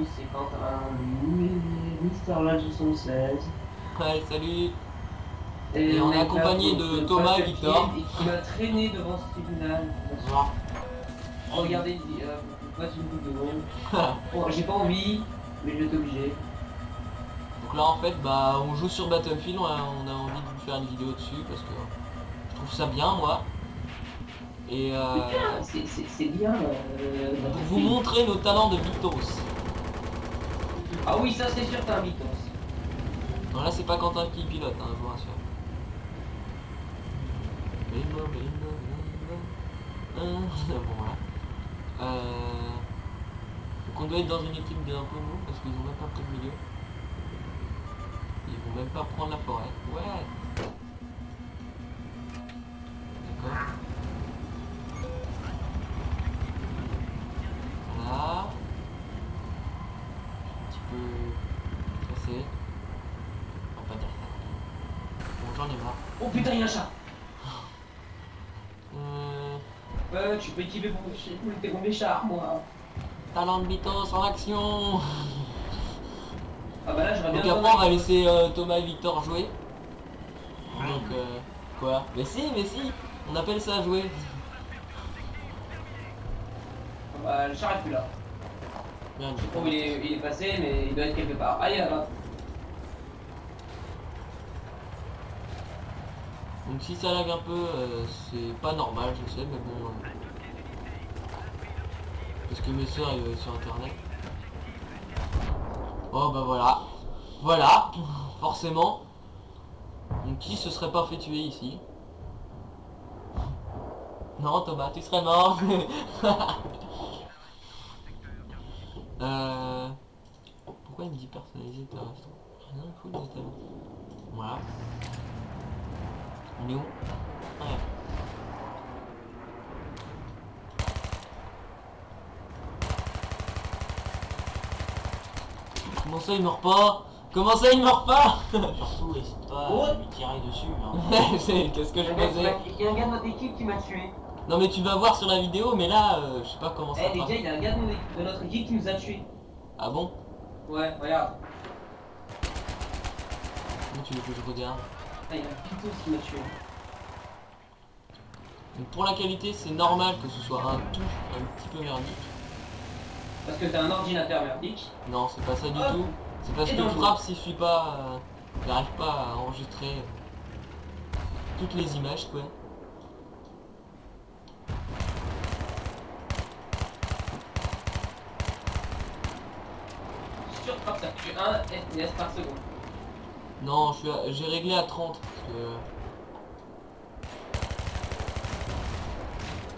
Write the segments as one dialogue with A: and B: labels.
A: salut, c'est Quentin, Mister Lodge 76.
B: Ouais, salut.
A: Et
B: on est
A: là
B: accompagné
A: pour
B: de
A: le
B: Thomas
A: papier
B: Victor.
A: et qui m'a traîné devant ce tribunal.
B: Voilà.
A: Regardez, vous faites une vidéo. Bon, j'ai pas envie, mais je vais être obligé.
B: Donc là en fait bah on joue sur Battlefield, on a envie de vous faire une vidéo dessus parce que je trouve ça bien moi. Et
A: C'est bien.
B: pour vous montrer nos talents de Victos.
A: Ah oui, ça c'est sûr, t'as un Victos.
B: Non là c'est pas Quentin qui pilote, hein, je vous rassure. Bon voilà. Donc on doit être dans une équipe d'un peu mou parce qu'ils ont même pas pris le milieu. Ils vont même pas prendre la forêt. Ouais. D'accord. Voilà. Je suis un petit peu stressé. On va pas dire ça. Bon, j'en ai marre.
A: Oh putain, il y a un chat. Tu peux équiper pour tes bombes chars, moi.
B: Talent de Victos en action.
A: Ah bah là, j'aurais bien.
B: Donc après on va laisser Thomas et Victor jouer. Donc quoi? Mais si, on appelle ça jouer.
A: Ah bah, le char est plus là.
B: Bien,
A: Je sais pas où il est passé, mais il doit être quelque part. Allez, là-bas.
B: Donc si ça lag un peu, c'est pas normal, je sais, mais bon. Parce que mes soeurs ils sur internet. Oh bah voilà. Voilà, forcément. Donc qui se serait pas fait tuer ici? Non Thomas, tu serais mort. Pourquoi il me dit personnaliser ta restaurant? Rien à foutre de tel. Voilà. On est où? Ah, ouais. Comment ça il meurt pas? Comment ça il meurt pas?
C: Surtout, n'hésite pas à lui tirer dessus. Hein.
B: Qu'est-ce que je faisais?
A: Il y a un gars de notre équipe qui m'a tué.
B: Non mais tu vas voir sur la vidéo, mais là, je sais pas comment ça
A: Eh les
B: part.
A: gars, il y a un gars de notre équipe qui nous a tué.
B: Ah bon?
A: Ouais, regarde.
B: Où tu veux que je regarde?
A: Ah, il y a un Pitos qui m'a tué.
B: Donc pour la qualité, c'est normal que ce soit un tout un petit peu merdique.
A: Parce que t'as un ordinateur merdique.
B: Non, c'est pas ça du
A: Hop.
B: tout. C'est parce
A: Et
B: que
A: dans le
B: Frappe s'il suit pas, il n'arrive pas à enregistrer toutes les images quoi.
A: Je suis sûr que ça fait 1 FPS par seconde.
B: Non, j'ai réglé à 30 parce que...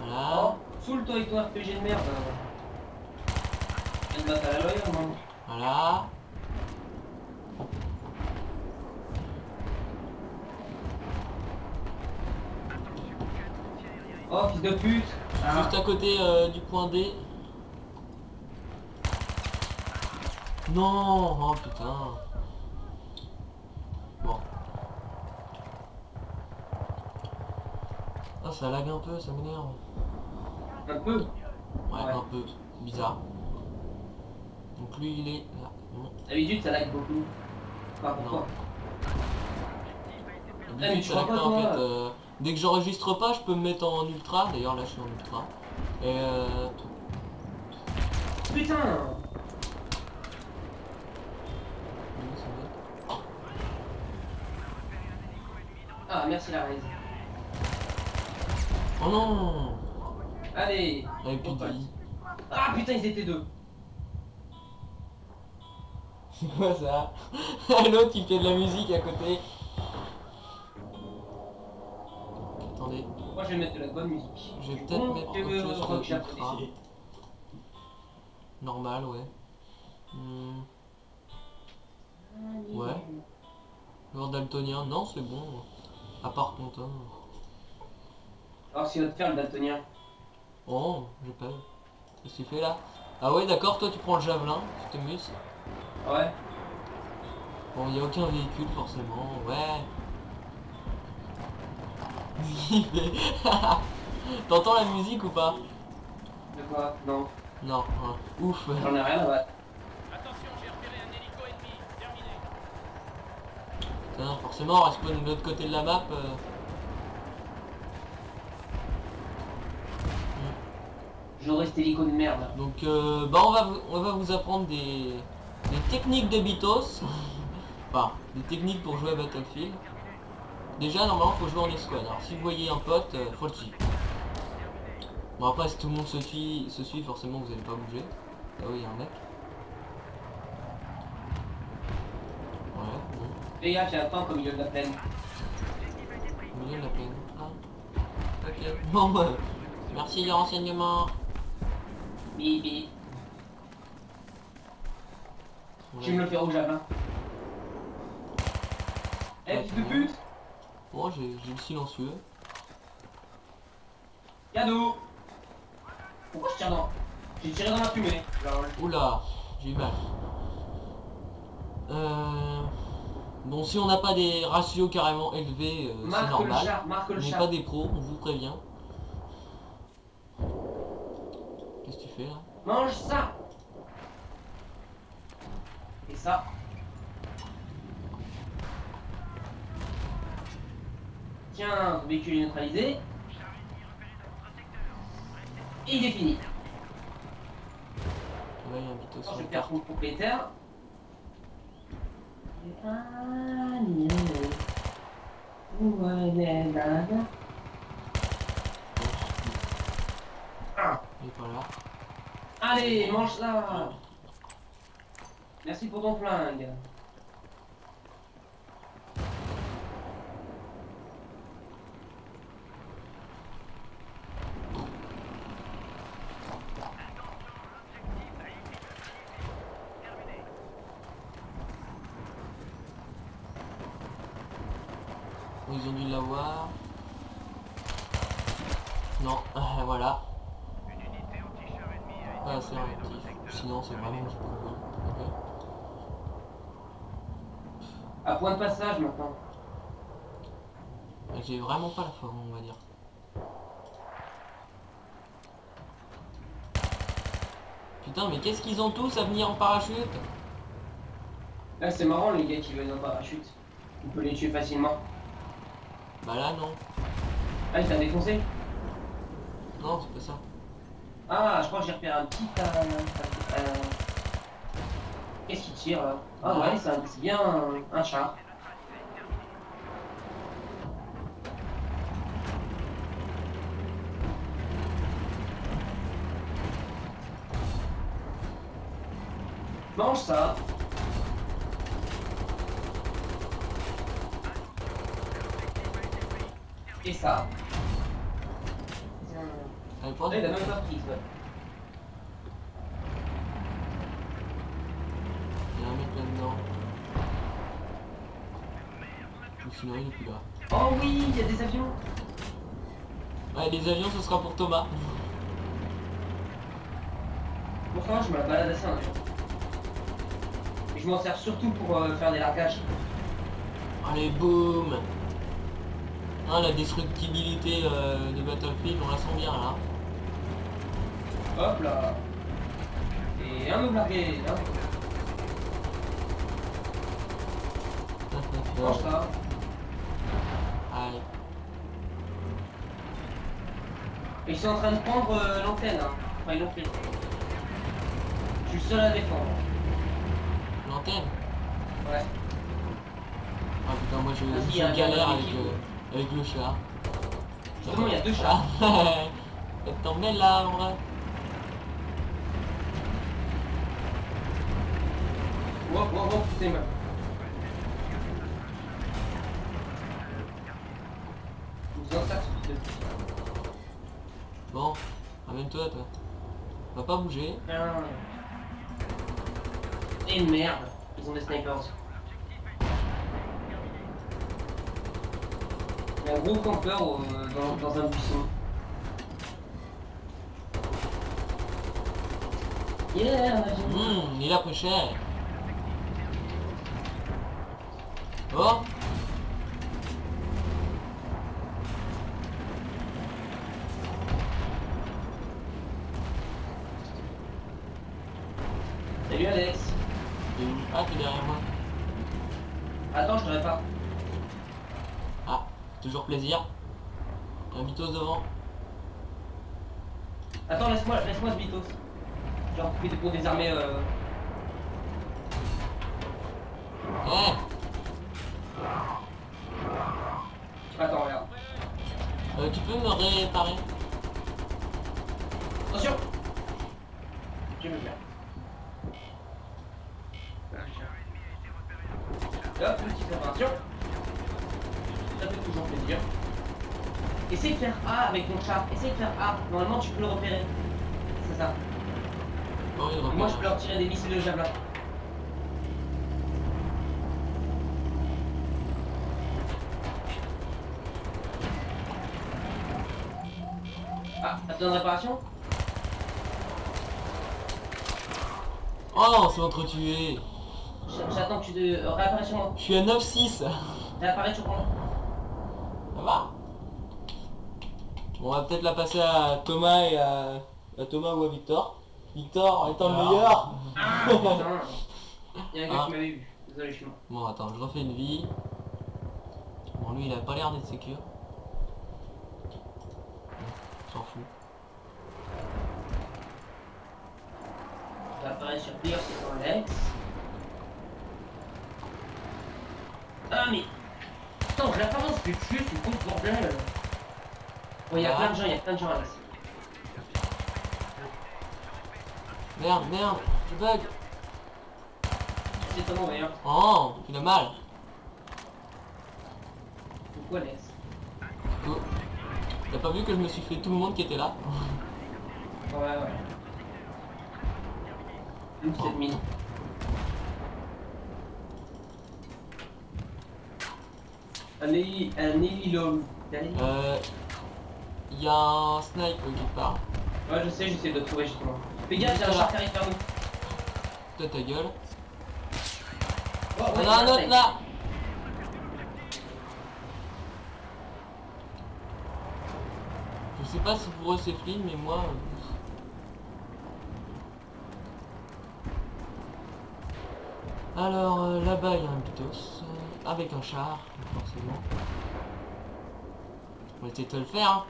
B: Voilà.
A: Oh, saoule-toi avec ton RPG de merde. Elle bat à la loyale, non?
B: Voilà.
A: Oh, fils de pute.
B: Juste à côté du point D. Non, oh putain. Bon. Ah, ça lag un peu, ça m'énerve.
A: Un peu.
B: Ouais, un peu. Bizarre. Donc lui, il est là. Non.
A: D'habitude, ça lag beaucoup. Pas pourquoi.
B: D'habitude, ça lag pas en fait. Dès que j'enregistre pas, je peux me mettre en ultra. D'ailleurs, là, je suis en ultra. Et
A: Putain. Ah, merci la raise.
B: Oh non.
A: Allez.
B: Avec plus de vie.
A: Ah putain, ils étaient deux.
B: C'est quoi ça? L'autre il fait de la musique à côté. Attendez.
A: Moi je vais mettre de la bonne musique.
B: Je vais peut-être mettre autre chose
A: rock
B: que ultra. Normal, ouais. Ouais. Genre daltonien, non c'est bon. À part Quentin.
A: Alors c'est notre faire le daltonien.
B: Oh, j'ai pas. Qu'est-ce que tu fais là? Ah ouais d'accord, toi tu prends le javelin, tu t'amuses.
A: Ouais.
B: Bon, il n'y a aucun véhicule forcément, ouais. T'entends la musique ou pas?
A: De quoi? Non.
B: Non, hein. Ouf.
A: J'en ai rien à battre.
B: Putain, forcément, on respawn de l'autre côté de la map.
A: J'aurais resté l'icône de merde.
B: Donc, bah, on va vous apprendre des techniques de Bitos. Enfin, des techniques pour jouer à Battlefield. Déjà, normalement, faut jouer en escouade. Alors, si vous voyez un pote, faut le suivre. Bon, après, si tout le monde se suit, forcément, vous allez pas bouger. Ah oui, il y a un mec. Ouais, bon.
A: Fais gaffe, il y a un tank au milieu de la plaine.
B: Au milieu de la plaine. Ah. Ok. Bon, bah, merci les renseignements.
A: Bip bip.
B: Ouais.
A: Tu me le fais rouge à main. Eh, fils de pute!
B: Bon, j'ai le silencieux.
A: Cadeau! Pourquoi je tire dans... J'ai tiré dans la fumée.
B: Oula, j'ai eu mal. Bon, si on n'a pas des ratios carrément élevés, c'est
A: Marque le
B: normal.
A: char, marque
B: On
A: le
B: n'est
A: char.
B: pas des pros, on vous prévient. Qu'est-ce que tu fais là?
A: Mange ça! Et ça. Tiens, véhicule est neutralisé. Et il est fini.
B: Là, il y a un Bitos
A: Quand
B: sur
A: je
B: le
A: perds
B: carte.
A: mon propriétaire.
B: Il est pas là.
A: Allez, mange ça! Merci pour ton flingue.
B: Ils ont dû l'avoir. Non, voilà. Ah, c'est réactif. Sinon, c'est vraiment du coup. Ok.
A: À point de passage maintenant.
B: J'ai vraiment pas la forme, on va dire. Putain, mais qu'est-ce qu'ils ont tous à venir en parachute?
A: Là c'est marrant les gars qui veulent en parachute. On peut les tuer facilement.
B: Bah là, non.
A: Ah il t'a défoncé?
B: Non, c'est pas ça.
A: Ah je crois que j'ai repéré un petit... Qu'est-ce qu'il tire là? Ah ouais c'est bien un char. Mange ça. Et ça.
B: Allez, prends.
A: Il a même pas pris, ouais.
B: Il y a un mec là-dedans. Ou sinon, il est plus là.
A: Oh oui, il y a des avions.
B: Ouais, les avions, ce sera pour Thomas.
A: Pourtant, je me la balade assez en avion. Et je m'en sers surtout pour faire des largages.
B: Allez, boum. Ah, la destructibilité de Battlefield, on la sent bien là.
A: Hop là. Et un autre largué, là. Mange ça.
B: Allez.
A: Et ils sont en train de prendre l'antenne, hein. Enfin, ils l'ont pris. Je suis le seul à défendre.
B: L'antenne.
A: Ouais.
B: Ah putain, moi
A: Vas-y,
B: je
A: hein,
B: galère
A: vas-y.
B: avec le chat.
A: Justement, il y a deux chats.
B: Faites tomber l'arbre.
A: Wow, wow, wow, putain, meuf. Vous en ça, ce fils de pute.
B: Bon, ramène-toi toi. Va pas bouger.
A: Ah. Et merde, ils ont des snipers. Il y a un gros campeur dans un buisson. Yeah, on a vu.
B: Il a pris cher. Oh.
A: Salut Alex.
B: Et où? Ah, t'es derrière moi.
A: Attends, je t'aurais pas.
B: Toujours plaisir. Un Bitos devant.
A: Attends, laisse-moi ce bitos. Genre, pour désarmer.
B: Eh,
A: Attends, regarde.
B: tu peux me réparer?
A: Attention. Je vais le faire. Hop, petite préparation. Ça fait toujours plaisir. Essaye de faire A avec ton chat. Essaye de faire A. Normalement, tu peux le repérer. C'est ça.
B: Bon, il
A: Moi,
B: repère.
A: je peux leur tirer des missiles de javelin. Ah, t'as besoin de réparation?
B: Oh, on s'est entretués.
A: J'attends que tu te réapparais sur moi.
B: Je suis à 9-6.
A: Réapparais sur moi.
B: Ça va? Bon, on va peut-être la passer à Thomas et à Thomas ou à Victor. Victor étant le meilleur.
A: Ah, putain. Il y a un gars qui m'avait vu. Désolé, je suis mort.
B: Bon, attends, je refais une vie. Bon, lui, il a pas l'air d'être sécure. S'en fout.
A: J'apparais sur Pierre, c'est sur Alex. Ah, mais. Attends, je l'apparence, je vais tuer, c'est con ce bordel. Bon, il y a plein de gens, là.
B: Merde, merde, je bug.
A: C'est comment d'ailleurs?
B: Oh, il a mal.
A: Pourquoi Alex?
B: Oh. T'as pas vu que je me suis fait tout le monde qui était là?
A: Ouais. Une petite mine. Un hélilome.
B: Il y a un snipe qui part.
A: Ouais, je sais, j'essaie de le trouver justement. Fais gaffe, il y a un char qui arrive vers nous.
B: Toi ta gueule.
A: Oh,
B: On
A: ouais,
B: a un autre là. Je sais pas si pour eux c'est fluide, mais moi... Alors là-bas il y a un Bitos avec un char, forcément. On va essayer de te le faire, hein.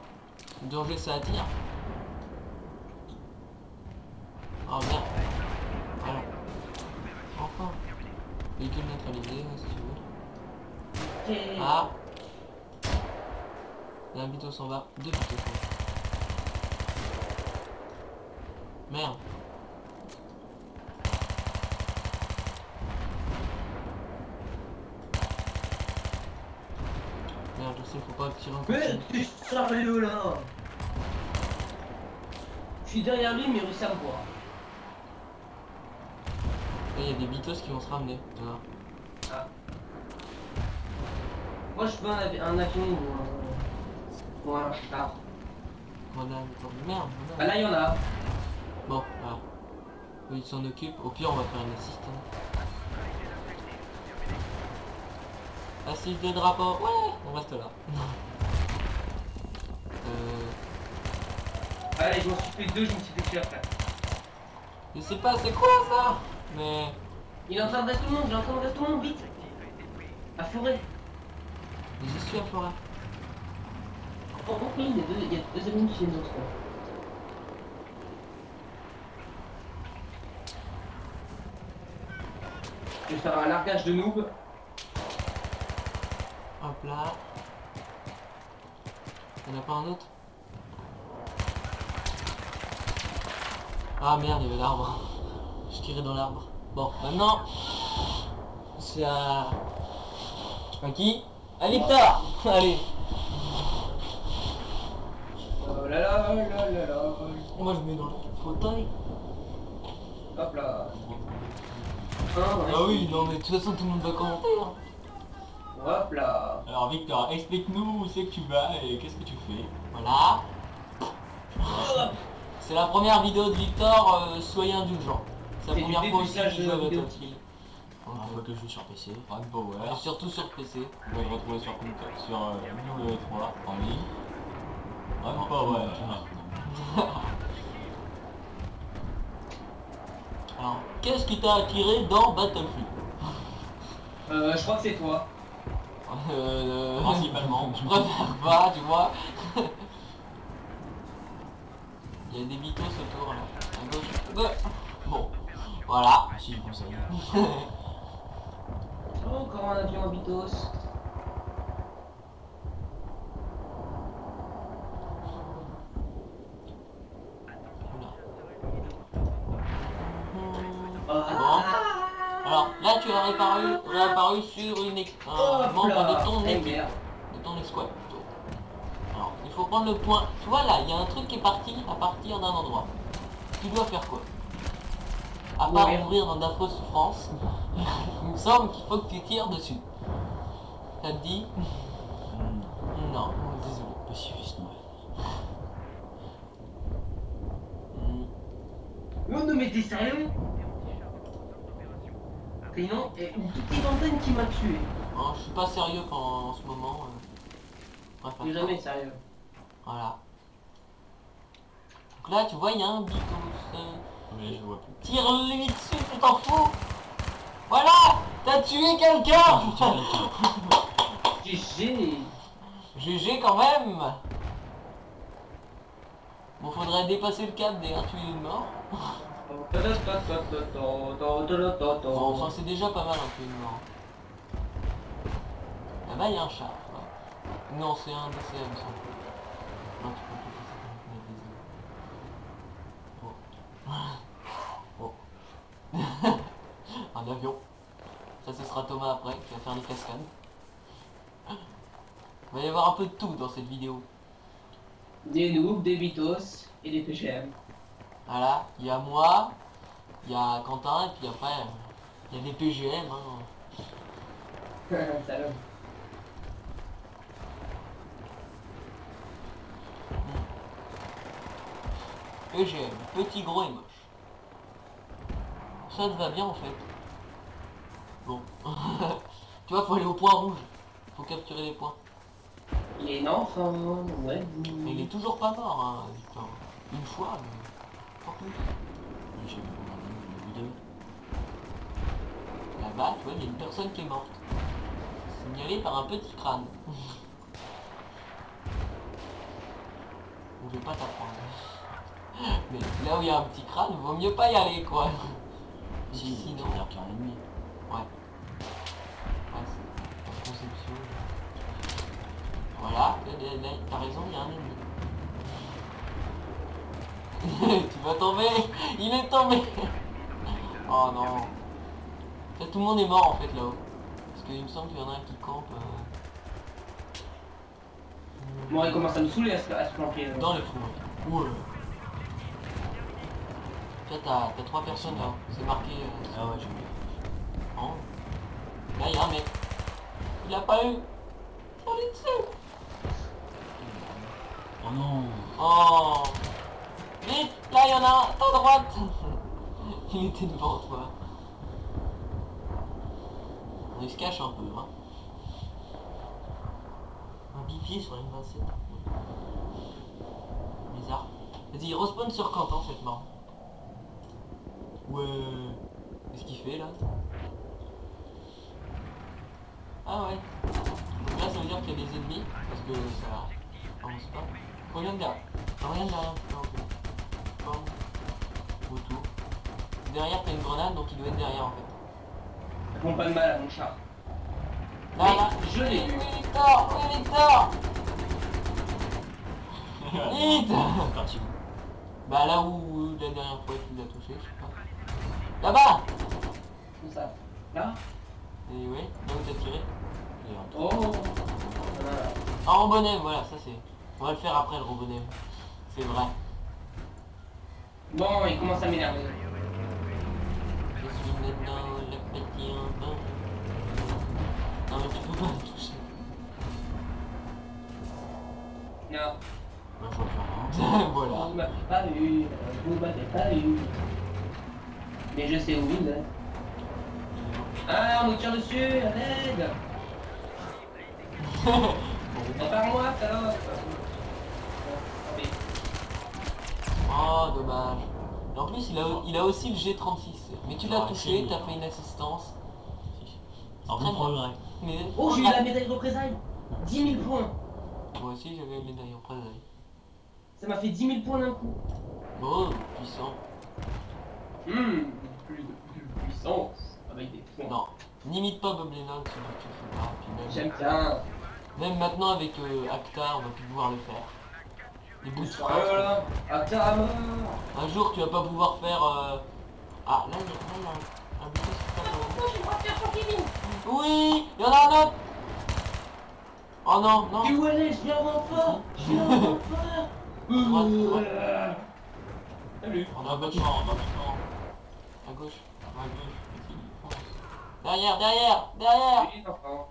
B: Le danger ça attire. Oh merde. Voilà. Enfin. Véhicule neutralisé, si tu veux.
A: Ok.
B: Ah. Il y a un Bitos en bas, deux Bitos en bas. Merde. Merde, je sais, faut pas tirer en
A: Mais
B: continu.
A: t'es sérieux là? Je suis derrière lui, mais il réussit à me voir.
B: Là, il y a des Bitos qui vont se ramener. Voilà.
A: Ah. Moi, je veux un avion ou un char.
B: Grenade, merde,
A: Ah là, il y en a.
B: Bon, voilà. Eux, ils s'en occupent. Au pire, on va faire une assist. Assist de drapeau. Ouais, on reste là.
A: Allez, je m'en suis fait deux, je me suis fait tuer après.
B: Je sais pas, c'est quoi ça? Mais...
A: Il est en train de rester tout le monde, vite. À forêt.
B: Mais j'y suis à forêt.
A: Oh, oui, il y a deux ennemis chez nous. Je vais faire un largage de noob.
B: Hop là. Il n'y en a pas un autre? Ah merde, il y avait l'arbre. Je tirais dans l'arbre. Bon, maintenant... C'est à... À qui? À Victor. Allez.
A: Oh là là là là là.
B: Moi je mets dans le fauteuil.
A: Hop là.
B: Ah oui, non mais de toute façon tout le monde va commenter. Hein.
A: Hop là.
C: Alors Victor, explique-nous où c'est que tu vas et qu'est-ce que tu fais.
B: Voilà. C'est la première vidéo de Victor, soyez indulgents. C'est la
A: C'est
B: première
A: du
B: fois aussi
A: débutage
B: qu'il joue à
A: de vidéo.
B: Battlefield.
C: La fois que je joue sur PC, Run
B: Et
C: Power.
B: surtout sur PC.
C: Vous pouvez le retrouver sur Windows 3 en ligne. Run Power, tu vois.
B: Alors, qu'est-ce qui t'a attiré dans Battlefield?
A: Je crois que c'est toi.
C: Principalement.
B: Je préfère pas, tu vois. Il y a des bitos autour là. À gauche. Bon. Voilà.
C: Si, je conseille.
A: Oh, encore un avion à Bitos.
B: Bon. Alors là tu as réapparu sur une un membre de ton
A: Eh
B: équipe.
A: merde.
B: De ton escouade plutôt. Alors il faut prendre le point. Tu vois là, il y a un truc qui est parti à partir d'un endroit. Tu dois faire quoi? À part
A: Mourir.
B: mourir dans d'affreuses souffrances, il me semble qu'il faut que tu tires dessus. Ça te dit? Non, désolé.
C: Pacifiste, moi.
A: Oh non mais t'es sérieux? Sinon, une petite antenne qui m'a tué.
B: Non, je suis pas sérieux en ce moment. Bref,
A: Je suis jamais sérieux.
B: voilà. Donc là, tu vois, il y a un bitos.
C: Mais je vois plus.
B: Tire-lui dessus, tu t'en fous. Voilà, t'as tué quelqu'un.
A: GG.
B: GG quand même. Bon, faudrait dépasser le cap des 1 tué de mort. Bon, enfin, c'est déjà pas mal un tué de mort. Là-bas, il y a un chat. Ouais. Non, c'est un DCM, ça. Non, tu peux pas passer. Oh. Un avion. Ça, ce sera Thomas après, qui va faire des cascades. Il va y avoir un peu de tout dans cette vidéo.
A: Des noobs, des bitos et des PGM.
B: Voilà, il y a moi, il y a Quentin, et puis après, il y a des PGM. Hein.
A: Salut.
B: PGM, petit, gros et moche. Ça te va bien en fait. Bon. Tu vois, faut aller au point rouge. Faut capturer les points.
A: Il est un enfant, ouais.
B: Mais il est toujours pas mort, hein, Victor. Une fois, mais pas plus.
C: J'ai vu une vidéo.
B: Là-bas, tu vois, il y a une personne qui est morte. C'est signalé par un petit crâne. Je vais pas t'apprendre. Mais là où il y a un petit crâne, il vaut mieux pas y aller, quoi.
C: Si,
B: sinon...
C: c'est dire qu'il y a un ennemi.
B: Ouais. Ouais, c'est la conception. Voilà, t'as raison, il y a un ennemi. Tu vas tomber. Il est tombé. Oh non. Là, tout le monde est mort en fait là-haut. Parce qu'il me semble qu'il y en a un qui campe
A: Bon, il commence à me saouler à se planquer.
B: dans les fours. Ouais. Là t'as 3 personnes là. C'est marqué.
C: Ah ouais, j'ai vu.
B: Oh. Là il y a un mec. Il a pas eu. On est dessus.
C: Oh non.
B: Oh. Vite. Là il y en a un. À droite. Il était devant toi. Il se cache un peu, hein. Un bipied sur une 27. Bizarre. Vas-y, respawn sur Quentin, cette mort. Ouais. Qu'est-ce qu'il fait là? Ah ouais. Donc là, ça veut dire qu'il y a des ennemis, parce que ça avance pas. Regarde derrière. Regarde derrière. Autour. Derrière, t'as une grenade, donc il doit être derrière en fait.
A: Ça prend pas de mal à mon chat.
B: Là,
A: Mais
B: là.
A: je l'ai
B: Oui,
A: vu.
B: Victor. Oui, Victor. Vite.
C: C'est parti.
B: Bah là où la dernière fois tu l'as touché, je sais pas. Là-bas.
A: Où ça? Là?
B: Et oui, là où t'as tiré.
A: Oh. Voilà.
B: Un rambonnet, voilà, ça c'est... On va le faire après le rambonnet. C'est vrai.
A: Bon, il commence à m'énerver.
B: Je suis maintenant le petit enfant. Non mais tu peux pas me toucher.
A: Non.
C: Bah, je vois plus rien.
B: Voilà.
A: Vous m'avez pas eu. Vous m'avez pas eu. Mais je sais où il est. Ah, on nous tire dessus, à l'aide. Repars-moi, salope.
B: Oh, dommage. Et en plus, il a aussi le G36. Mais tu l'as
C: Ah,
B: touché,
C: si.
B: t'as fait une assistance.
C: Alors,
B: Très
C: mon
B: bien.
C: progrès.
B: Mais...
A: Oh, j'ai eu la médaille de représailles. 10 000 points.
B: Moi aussi j'avais une médaille en présailles.
A: Ça m'a fait 10 000 points d'un coup.
B: Oh, puissant.
A: Plus de puissance avec des points.
B: Non, n'imite pas Bob Lennon, sinon tu le fais pas. Puis
A: J'aime bien.
B: même maintenant avec Acta, on va plus pouvoir le faire. Les bouts de force.
A: Voilà. À ta mort.
B: Un jour tu vas pas pouvoir faire... Ah, là il y a un bouton qui fait pas
A: Non, j'ai le droit de faire pour Kevin.
B: Oui, il y en a un autre. Oh non, non.
A: Et où elle est? Je viens en renfort. Je viens en renfort. Salut.
C: On a un bâtiment, on a un bâtiment.
B: À gauche.
C: À gauche.
B: Derrière, derrière, derrière.
A: Il est enfant.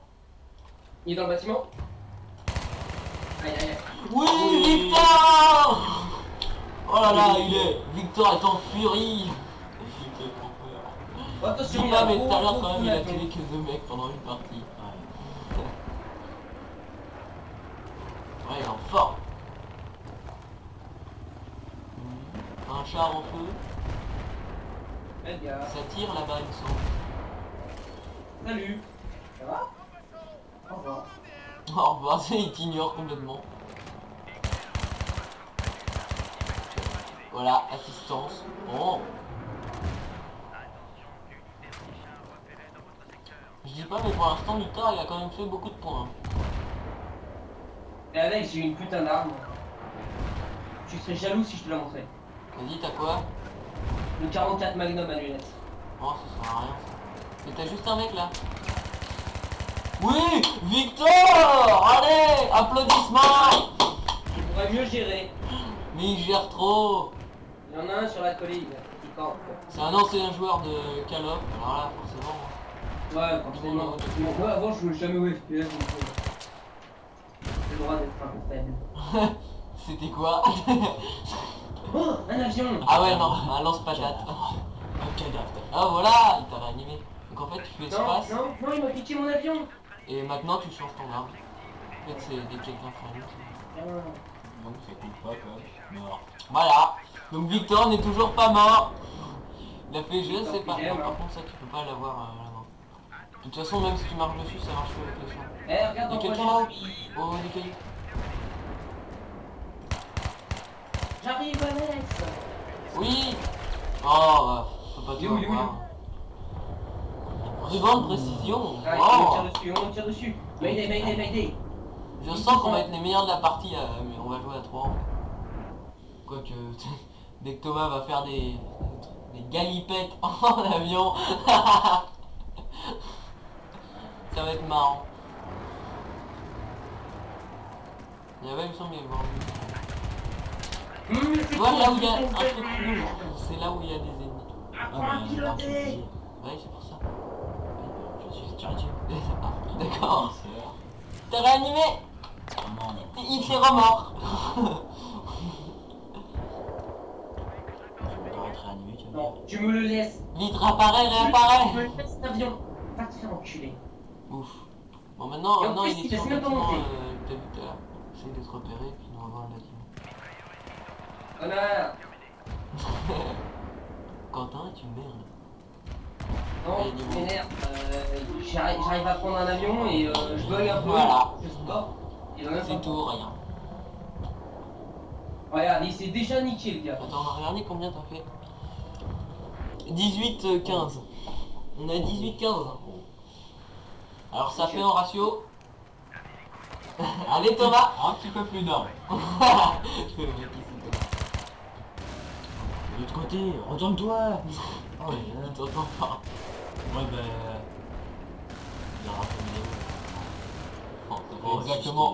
A: Il est dans le bâtiment. Aïe aïe aïe.
B: Oui,
A: Oui.
B: Victor. Oh là là, Victor est en furie.
A: Attention,
B: Dis
A: il y a
B: pas, mais
A: gros,
B: tout à l'heure
A: gros
B: quand même il a
A: fouillage.
B: tué que 2 mecs pendant une partie. Ouais, il est en forme. Un char en feu.
A: Fais gaffe.
B: Ça tire là-bas, il me semble.
A: Salut. Ça va? Au revoir.
B: Au revoir, il t'ignore complètement. Voilà, assistance. Oh. Je dis pas, mais pour l'instant, Victor, il a quand même fait beaucoup de points.
A: Et avec, j'ai une putain d'arme. Tu serais jaloux si je te la montrais.
B: Vas-y, t'as quoi?
A: Le 44 Magnum à lunettes.
B: Oh, ça sert à rien, ça. Mais t'as juste un mec, là. Oui, Victor. Allez, applaudissements.
A: Je pourrais mieux gérer.
B: Mais il gère trop.
A: Il y en a un sur la colline qui campe.
B: C'est un ancien joueur de Call of, alors là, forcément.
A: Ouais, forcément. Moi avant je jouais jamais au FPS donc j'ai le droit d'être un peu faible.
B: C'était quoi?
A: Oh, un avion.
B: Ah ouais, non, un lance-patate. Un cadavre. Ah voilà, il t'a réanimé. Donc en fait, tu fais
A: Non,
B: espace,
A: non, il m'a piqué mon avion.
B: et maintenant tu changes ton arme. En fait, c'est dès que quelqu'un fait un truc.
C: Donc ça compte pas quoi. Mort.
B: Voilà. Donc Victor n'est toujours pas mort. Il a fait je sais pas.
A: Victor,
B: Non, par
A: hein.
B: contre, ça, tu peux pas l'avoir là-bas. De toute façon, même si tu marches dessus, ça marche avec les champs.
A: Eh, regarde
B: Il y a
A: dans quoi
B: quelqu'un là-haut.
A: je suis.
B: Oh, des cailloux.
A: J'arrive Alex.
B: Oui. Oh, bah, faut pas
A: Il est
B: tout
A: où, il est où,
B: avoir. De grande précision.
A: Ah,
B: Oh.
A: on me tire dessus. Mayday, mayday, mayday.
B: Je sens qu'on va être les meilleurs de la partie, mais on va jouer à 3. Quoique, dès que Thomas va faire des galipettes en avion, ça va être marrant. Il y avait, il me semble, il y avait Tu vois là où il y a un truc rouge, c'est là où il y a des ennemis.
A: Apprends à piloter.
B: Ouais, c'est pour ça. Je suis Dieu. Ah, d'accord. T'es réanimé. Il s'est remort.
A: Non, tu me le laisses.
B: Vite, réapparaît, réapparaît.
A: Tu me laisses cet avion. Va te faire enculer.
B: Ouf. Bon, maintenant,
A: Et en plus,
B: il est
A: il
B: sur
A: laisse
B: le
A: même pas
B: bâtiment,
A: monter.
B: t'as vu tout à l'heure. Essaye de te repérer, puis nous revoir le bâtiment.
A: Connard.
B: Quentin est une merde.
A: Non,
B: Et
A: tu m'énerves. J'arrive à prendre un avion et je bug un peu.
B: Voilà.
A: Je stop. Il en a
B: C'est
A: pas.
B: tout, rien.
A: Regarde, il s'est déjà niqué le gars.
B: Attends, on va regarder combien t'as fait. 18-15. On a 18-15. Alors ça fait en ratio. Allez Thomas.
C: Un petit peu plus d'armes.
B: Le mec, il fout pas.
C: De l'autre côté, retourne-toi. Oh
B: Il t'entend pas.
C: Ouais bah...
B: Il a raté une vidéo.
C: Ça fait exactement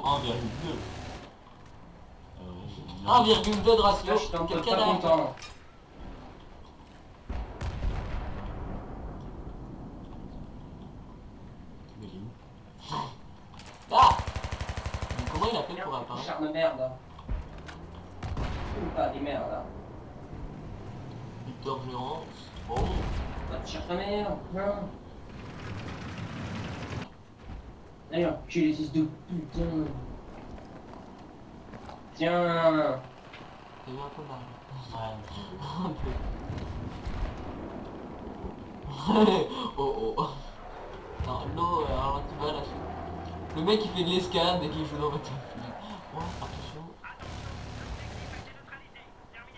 C: 1,2.
B: 1,2 de ratio.
A: Là, je suis un peu
B: Quelqu'un
A: pas
B: a...
A: content.
B: Ah. Mais comment il a fait pour apparaître?
A: Charme de merde. Ou pas des merdes là.
B: Victor Gérance. Bon.
A: Va te chercher ta merde. Non. D'ailleurs, tu les fils de putain. Tiens.
B: T'as eu un peu mal.
C: Ouais.
B: Un peu. Oh oh. Non, l'eau, alors tu vas là. Le mec il fait de l'escalade et qui joue dans Battlefield. Oh, attention.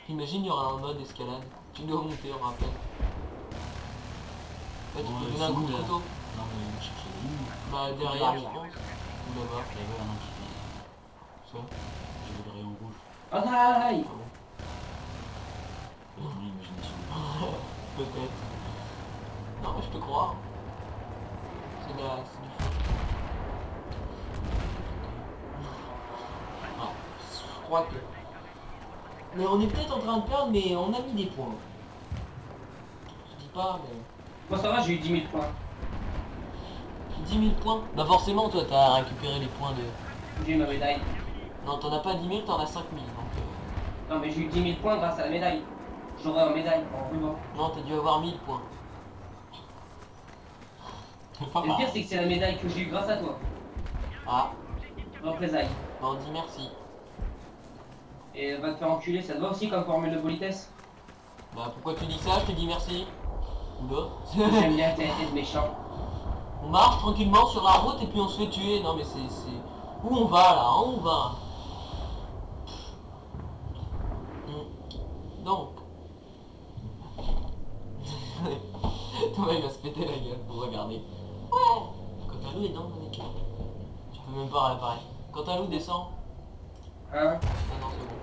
B: Imagine il y aura un mode escalade. Tu dois monter, on rappelle. Là, tu peux donner un coup de couteau.
C: Non mais on cherche les lignes.
B: Bah derrière, je pense. Ou là-bas.
C: Il y avait un an qui
B: Ça.
C: j'ai vu le rayon rouge.
A: Oh, aïe.
C: Avec mon imagination.
B: Peut-être. Non mais je te crois. C'est du feu. Ah, je crois que... Mais on est peut-être en train de perdre, mais on a mis des points. Je dis pas, mais...
A: Moi ça va, j'ai eu 10 000 points.
B: 10 000 points. Bah forcément, toi, t'as récupéré les points de...
A: J'ai eu ma médaille.
B: Non, t'en as pas 10 000, t'en as 5 000. Donc,
A: Non mais j'ai eu 10 000 points grâce à la médaille. J'aurai une médaille en ruban.
B: Non, t'as dû avoir 1000 points.
C: C'est pas
A: Et le pire
C: mal.
A: c'est que c'est la médaille que j'ai eu grâce à toi.
B: Ah,
A: Représailles.
B: bah on dit merci.
A: Et va te faire enculer, ça te va aussi comme formule de politesse.
B: Bah pourquoi tu dis ça? Je te dis merci. Oula.
A: J'aime bien t'être méchant.
B: On marche tranquillement sur la route et puis on se fait tuer. Non mais c'est... Où on va là? Où on va? Donc... Thomas il va se péter la gueule pour regarder. Ouais. Quand un loup est dans mon équipe. Tu peux même pas réparer. Quand un loup descend...
A: Hein?
B: Ah non c'est bon.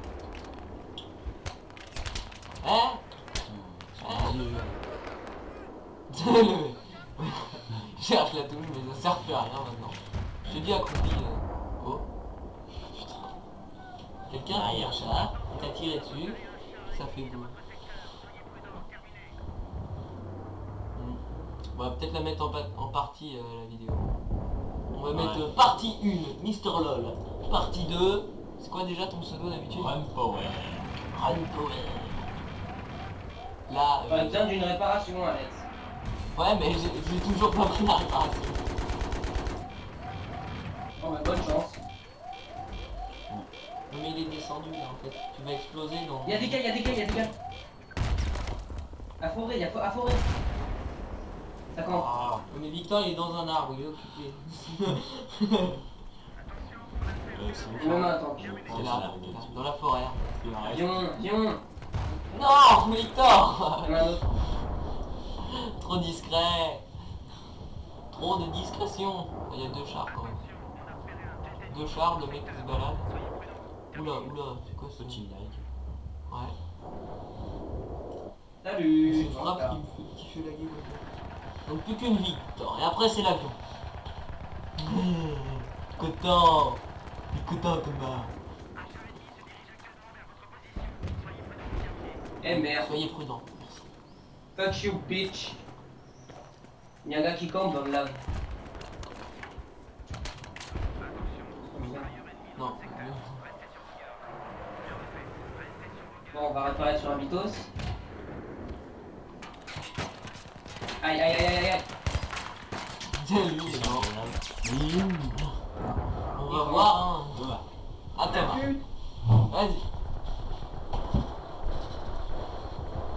B: Hein? Je cherche la touche mais ça sert plus à rien maintenant. Je te dis accroupi. Oh. Putain. Quelqu'un a un chat, il t'a tiré dessus, ça fait boum. On va peut-être la mettre en partie la vidéo. On va mettre partie 1, Mister LOL. Partie 2, c'est quoi déjà ton pseudo d'habitude?
C: Run Power.
B: Run Power. Là,
A: J'aurais besoin d'une réparation, Alex.
B: ouais mais j'ai toujours pas pris la réparation.
A: Oh bah bonne chance.
B: Non mais il est descendu là en fait. Tu vas exploser dans...
A: Y'a des gars, y'a des gars, y'a des gars. À forêt, y'a à forêt. Ça commence.
B: Ah, mais Victor il est dans un arbre, il est occupé.
C: C'est
A: Non, non, attends.
B: C'est là, dans la forêt.
A: Viens, viens.
B: Non, Victor.
A: Il y en a un autre.
B: Trop discret. Trop de discrétion. Il y a 2 chars quand même. 2 chars, le mec qui se balade. Oula, oula, c'est quoi ce
C: Petit like.
B: Ouais.
A: Salut.
B: C'est frappe qui fait la gueule. Donc plus qu'une vie, Victor. Et après c'est l'avion. Content. Content Thomas.
A: Eh merde.
B: Soyez prudent. Merci.
A: Fuck you, bitch. Il y a un gars qui campe dans le lave.
B: Non.
A: Bon, on va réparer sur un Vitos. Aïe, aïe, aïe, aïe, aïe.
B: Lui il est mort. On va voir hein. Attends. Vas-y.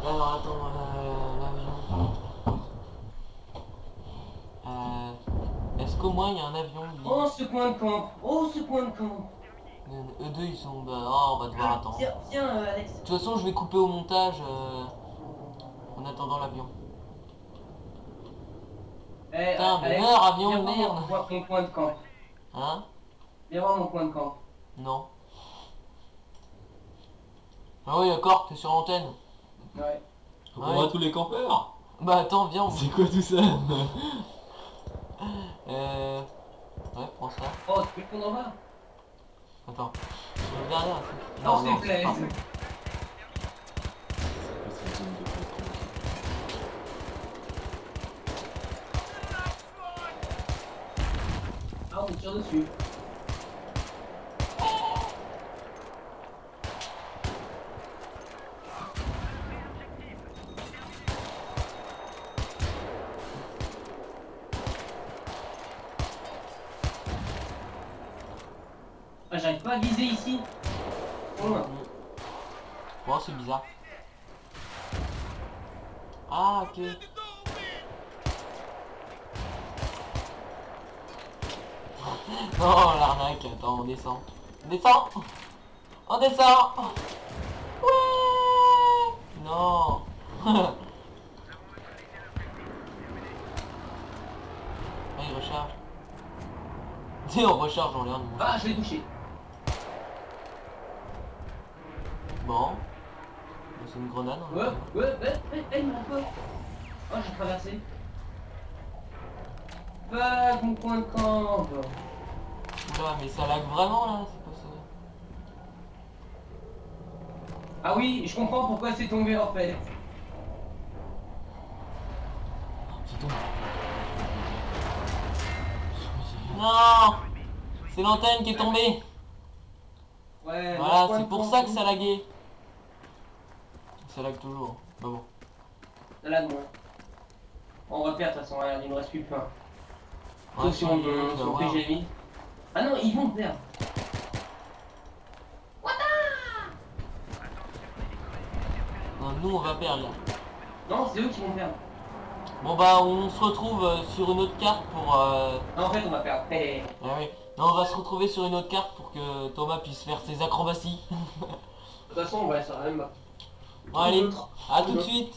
B: Alors attends, l'avion. Est-ce qu'au moins il y a un avion?
A: Oh ce coin de camp. Oh ce coin de camp.
B: Eux deux ils sont... Bah, oh, on va devoir attendre.
A: Tiens, tiens Alex.
B: De toute façon je vais couper au montage en attendant l'avion.
A: Eh,
B: Putain, mais
A: Alex,
B: meurs, avion,
A: viens voir
B: merde.
A: mon coin de camp.
B: Hein?
A: Viens voir mon coin de camp.
B: Non. Ah oui d'accord, t'es sur l'antenne.
A: Ouais.
C: On voit tous les campeurs.
B: Bah attends, viens.
C: C'est quoi tout ça?
B: Ouais, prends ça.
A: Oh, tu peux le prendre en bas?
B: Attends. Je vais regarder un truc.
A: Non, s'il te plaît.
B: pas.
A: Ah, on me tire dessus. Ah, j'arrive pas à viser ici. Oh, loin.
B: Bon, c'est bizarre. Ah, ok. Non, l'arnaque, attends, on descend. On descend. On descend. Ouais. Non. Ah, il recharge. Tu sais, on recharge en l'air.
A: Ah, je l'ai touché.
B: Bon. C'est une grenade. On
A: Ouais,
B: va-
A: il m'a pas. Oh, j'ai traversé. Fuck, mon coin de camp.
B: Oula, mais ça lag vraiment là, c'est pas ça.
A: Ah oui, je comprends pourquoi c'est tombé en fait.
B: C'est tout. Non. C'est l'antenne qui est tombée.
A: Ouais,
B: Voilà,
A: mon coin
B: c'est
A: de
B: pour
A: camp,
B: ça que ça laguait. Ça lag toujours. Bah bon.
A: Ça lag moins. On va perdre de toute façon, regarde, il nous reste plus de pain.
B: Ouais,
A: Sauf si on
B: tu vas
A: sur
B: voir.
A: PGMI. Ah non, ils vont perdre.
B: Non, nous on va perdre là.
A: Non, c'est eux qui vont perdre.
B: Bon bah on se retrouve sur une autre carte pour...
A: Non, en fait, on va perdre. Eh,
B: Ah oui. Non, on va se retrouver sur une autre carte pour que Thomas puisse faire ses acrobaties.
A: de toute façon, on va sur la même map.
B: Bon allez,
A: Ou l'autre.
B: à
A: Ou
B: tout de
A: l'autre.
B: suite.